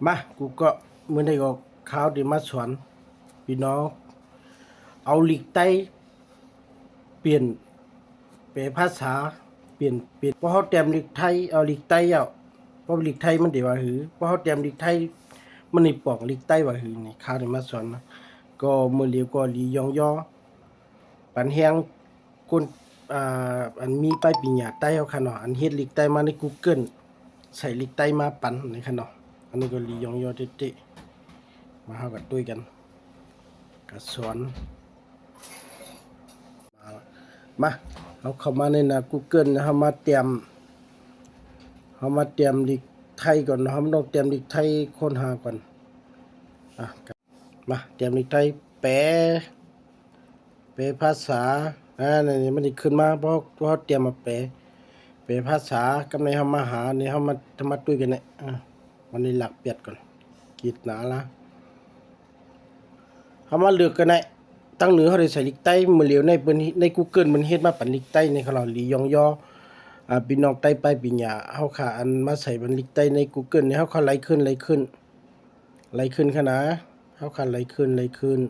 มากูก็มื้อนี้ก็ข่าวที่มาสอนพี่น้องเอาลีกใต้เปลี่ยนแปลภาษาเปลี่ยนเพราะเฮาแต้มลีกไทยเอาลีกใต้เอาเพราะลีกไทยมันได้ว่าหือเพราะเฮาแต้มลีกไทยมันนี่ปอกลีกใต้ว่าหือนี่ข่าวที่มาสอนนะก็มื้อเลียวก็ลียองยอปันแฮงคนอันมีไปปริญญาใต้เอาค่ะเนาะอันเฮ็ดลีกใต้มาใน Google ใส่ลีกใต้มาปันนี่ค่ะเนาะอันนี้ก็ลียองยอเต๊ะๆมาเฮาก็ตุ้ยกันก็สอน มาเอาเข้ามาในหน้า Google นะเฮามาเตรียมลิกไทยก่อนเนาะเฮาต้องเตรียมลิกไทยค้นหาก่อนมาเตรียมลิกไทยแปลภาษานี่มันสิขึ้นมาเพราะเฮาเตรียมมาแปลภาษากำในเฮามาหานี่เฮามาตุ้ยกันเนี่ยวันนี้หลักเปียดก่อนกีดหนาละเฮามาเลือกกันได้ตั้งเหนือเขาได้ใส่ลิกใต้มือเหลียวใน Google มันเฮ็ดมาปันลิกใต้ในเขาเราลียองยอพี่น้องใต้ไปปิญญาเฮาค่ะอันมาใส่บันลิกใต้ใน Google นี่เฮาค่ะไล่ขึ้นค่ะนะเฮาค่ะไล่ขึ้น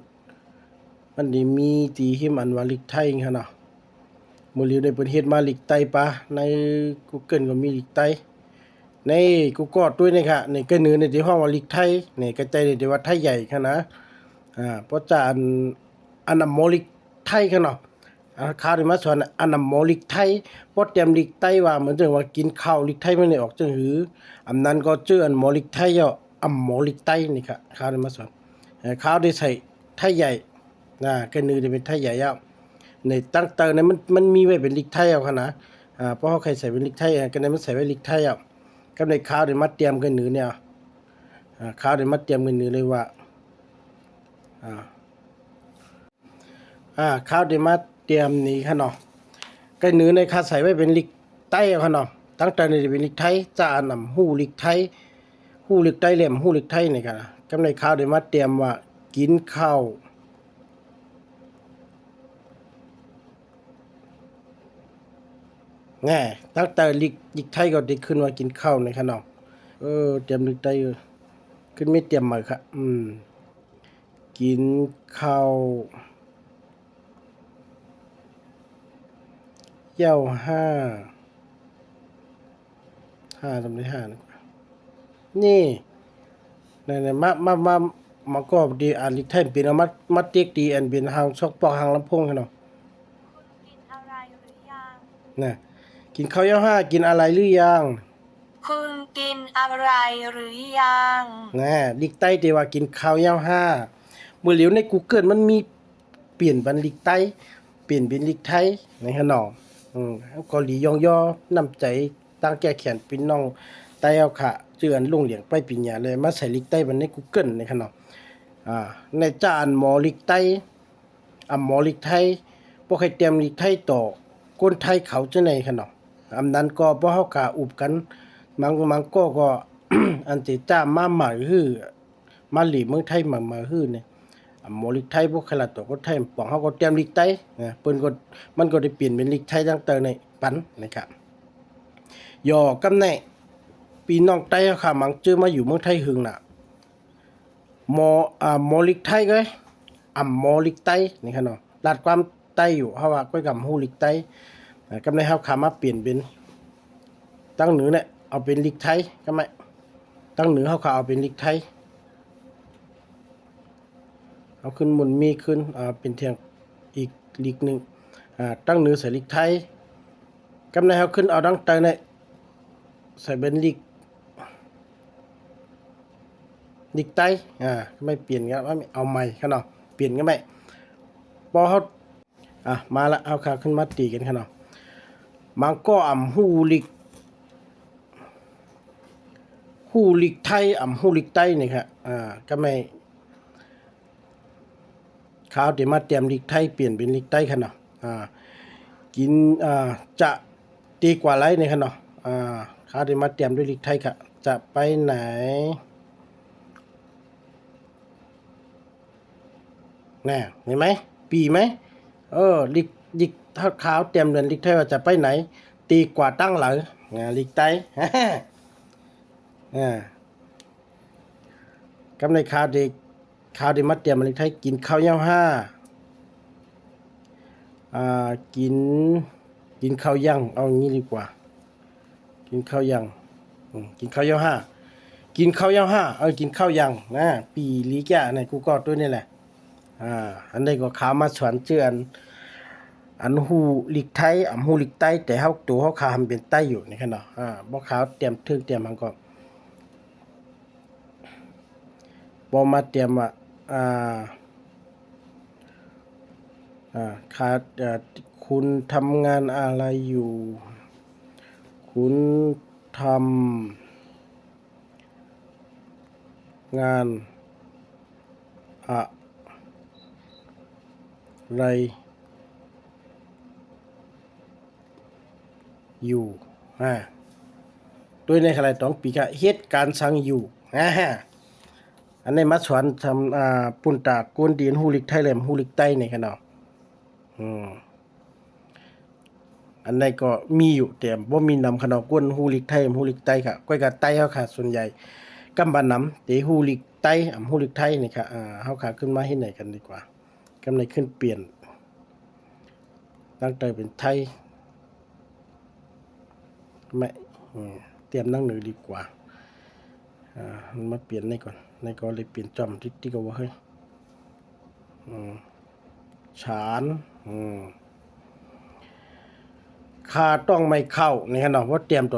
มันนี่มีตีหิมอันว่าลิกไทยค่ะเนาะมือเหลียวได้เพิ่นเฮ็ดมาลิกใต้ปะใน Google ก็มีลิกใต้ในกูก็ด้วยนี่ค่ะในก็เหนือในที่ห้องว่าลิกไทยนี่ก็ใจในที่ว่าไทยใหญ่ค่ะนะเพราะจะอันนำโมลิกไทยกันเนาะข่าวที่มาสอนอันนำโมลิกไทยพอเตรียมลิกไทยว่าเหมือนจังว่ากินข้าวลิกไทยไม่ได้ออกจังหืออันนั้นก็ชื่ออันโมลิกไทยอ่ะอัมโมลิกไทยนี่ค่ะข่าวที่มาสอนข่าวได้ใส่ไทยใหญ่ก็นือได้เป็นไทยใหญ่อ่ะในตั้งเตอร์นั้นมันมีไว้เป็นลิกไทยเอาค่ะนะเพราะเขาใครใส่เป็นลิกไทยก็นั้นมันใส่ไว้ลิกไทยอ่ะก็ในข่าวได้มาเตรียมกันนือเนี่ยข่าวได้มาเตรียมกันนือเลยว่าข้าวได้มาเตรียมนี่ค่ะเนาะก็เนื้อในข้าใส่ไว้เป็นลิกใต้ค่ะเนาะตั้งแต่ในเป็นลิกไทยจะนำหู้ลิกไทยหู้ลิกไต้เหลี่ยมหู้ลิกไทยนี่ค่ะกำในข้าวได้มาเตรียมว่ากินข้าวแง่ตั้งแต่ลิกไทยก็ได้ขึ้นว่ากินข้าวในค่ะเนาะเตรียมลิกไต้ขึ้นไม่เตรียมมาค่ะกินข้าวเย้าห้าทำได้5นะนี่นั่นมาก็ดีอ่านลิกไทยเป็นเอามาเต็กดีอันเป็นหางซอกปอกหางลำโพงค่ะเนาะกินอะไรหรือยัง น่ะกินข้าวเย้าห้ากินอะไรหรือยังคุณกินอะไรหรือยังลิกใต้ที่ว่ากินข้าวเย้าห้าเมื่อเหลียวใน Google มันมีเปลี่ยนเป็นลิกใต้เปลี่ยนเป็นลิกไทยในขนมเกาหลียองย่อน้ำใจตั้งแก่แขนพี่น้องใต้เอาค่ะเจือนลงเหลียงไปปิญญาเลยมาใส่ลิกใต้บันใน Google ในขนมในจานหมอลิกใต้หมอลิกไทยพวกใครเตรียมลิกไทยต่อคนไทยเขาจะในขนมอำนั้นก็บ่เฮากะอุบกันมังก็ อันติจ้ามาหมายฮื้อมาหลีเมืองไทยมาฮื้อเนี่ยหมอลิกไทยพวกขลาดตัวก็ไทยปองเฮาก็เตรียมลิกไทยเพิ่นก็มันก็ได้เปลี่ยนเป็นลิกไทยตั้งแต่ในปันนะครับย่อกำแน่พี่น้องไต้ค่ะมังเจอมาอยู่เมืองไทยหึงน่ะหมอลิกไทยก็หมอลิกไตนี่ค่ะเนาะลาดความไตอยู่เฮาว่าก็กับฮู้ลิกไตกำในเฮาขามาเปลี่ยนเป็นตั้งเหนือเนี่ยเอาเป็นลิกไทยก็ไม่ตั้งเหนือเฮาขาเอาเป็นลิกไทยเอาขึ้นหมุนมีขึ้นเป็นเทียงอีกลิกหนึ่งตั้งเหนือใส่ลิกไทยกำในเฮาขึ้นเอาดังไตเนี่ยใส่เป็นลิกไตไม่เปลี่ยนกันไม่เอาใหม่ค่ะเนาะเปลี่ยนกันไหมพอเฮามาละเอาขาขึ้นมาตีกันค่ะเนาะมันก็ฮู้ลิกไทยฮู้ลิกไต้นี่ค่ะก็ไม่ข้าวที่มาเตรียมลิกไทยเปลี่ยนเป็นลิกไต้ค่ะเนาะกินจะดีกว่าไรนี่ค่ะเนาะข้าวที่มาเตรียมด้วยลิกไทยค่ะจะไปไหนน่ะเห็นไหมปีไหมลิกถ้าขาวเตรียมเดือนลิกไทยว่าจะไปไหนตีกว่าตั้งหลังลิกไต้ กำในข่าวเด็กข่าวเด็กมาเตรียมมันไทยกินข้าวยาวห้ากินข้าวย่างเอางี้ดีกว่ากินข้าวย่างกินข้าวยาวห้ากินข้าวยาวห้ากินข้าวย่างนะปีลีแก่ในกูก็ตัวนี่แหละอันนี้ก็ข่าวมาสวนเจือนอันฮูลิกไทยฮูลิกใต้แต่เฮาตัวเฮาข่าวเป็นใต้อยู่นี่คั่นเนาะบ่ข่าวเตรียมถึงเตรียมมันก็บ่มาเตรียมว่าขาดคุณทำงานอะไรอยู่คุณทำงานอะไรอยู่ด้วยในขณะต้องปีกะเฮ็ดการสั่งอยู่อันนี้มาสอนทำปุ่นตากวนดินฮูลิกไทยแหลมฮูลิกใต้นี่คั่นเนาะอันนี้ก็มีอยู่แต่บ่มีนำขนมกวนฮูลิกไทยฮูลิกใต้ค่ะก้อยกะใต้เฮาค่ะส่วนใหญ่กำบ้านนำแต่ฮูลิกใต้ฮูลิกไทยนี่ค่ะเฮาค่ะขึ้นมาเฮ็ดไหนกันดีกว่ากำในขึ้นเปลี่ยนตั้งแต่เป็นไทยไม่เตรียมนั่งหนึ่งดีกว่ามันมาเปลี่ยนในก่อนในก็เลยเปลี่ยนจอมที่ก็ว่าเฮ้ยฉานค่าต้องไม่เข้านี่ฮะเนาะว่าเตรียมตั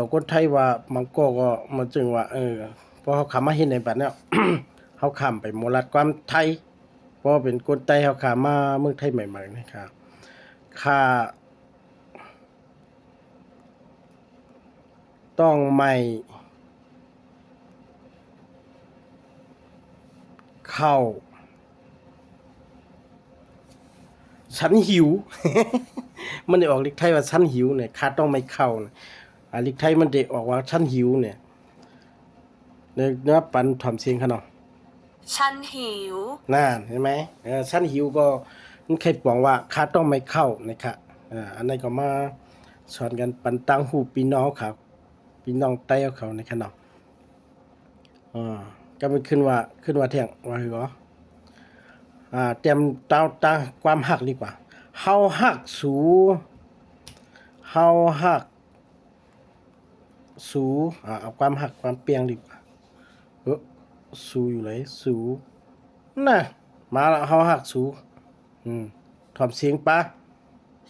วคนไทยว่ามันก็มาจึงว่าพอเขาขำมาเห็นในบัดเนี้ย เขาขำไปโมรัดความไทยเพราะเป็นคนไทยเขาขำมาเมืองไทยใหม่ๆนะครับค่าต้องไม่เข้าฉันหิว มันได้ออกลิกไทยว่าฉันหิวเนี่ยค่าต้องไม่เข้าลิกไทยมันได้ออกว่าฉันหิวเนี่ยเนื้อปันถ่อมเสียงขนาด ฉันหิว นั่นเห็นไหมฉันหิวก็มันเคยบอกว่าค่าต้องไม่เข้านะครับอันนี้ก็มาสอนกันปันตังหูพี่น้องครับพี่น้องใต้เขาในขนาดก็มันขึ้นว่าเที่ยงว่าเหรอเตรียมตาความหักดีกว่าเฮาหักสูเอาความหักความเปียงดีกว่าสูอยู่ไหนสูน่ะมาแล้วเฮาหักสูถ่อมเสียงปะ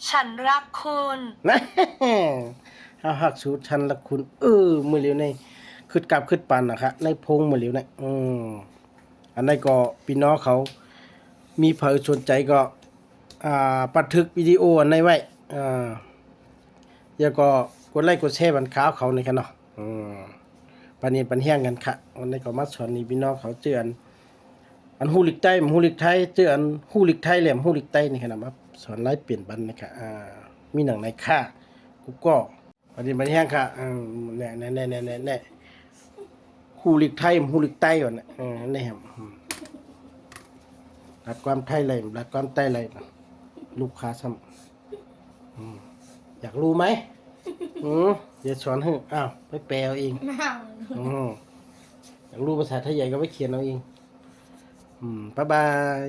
ฉันรักคุณ นะเฮาหักสูฉันรักคุณมื้อเหลียวในขึ้นกลับขึ้นปันนะครับในพงมื้อเหลียวในอันนั้นก็พี่น้องเขามีเผยสนใจก็บันทึกวิดีโออันนี้ไว้แล้วก็กดไลค์กดแชร์บันข่าวเขาในกันเนาะปานนี้ปันแห้งกันค่ะวันนี้ก็มาสอนนี่พี่น้องเขาเจออันฮูลิกใต้ฮูลิกไทยเจออันฮูลิกไทยแหลมฮูลิกใต้นี่ค่ะนะมาสอนไล่เปลี่ยนบันนะคะมีหนังในค่ากูก็ปานนี้ปันแห้งค่ะแน่ฮูลิกไทยฮูลิกใต้ก่อนนี่ครับรัดความไทยเลยรัดความใต้เลยลูกค้าซ้ำอยากรู้ไหมเดี๋ยวสอนให้ไปแปลเอาเองอยากรู้ภาษาไทยใหญ่ก็ไปเขียนเอาเองบ๊ายบาย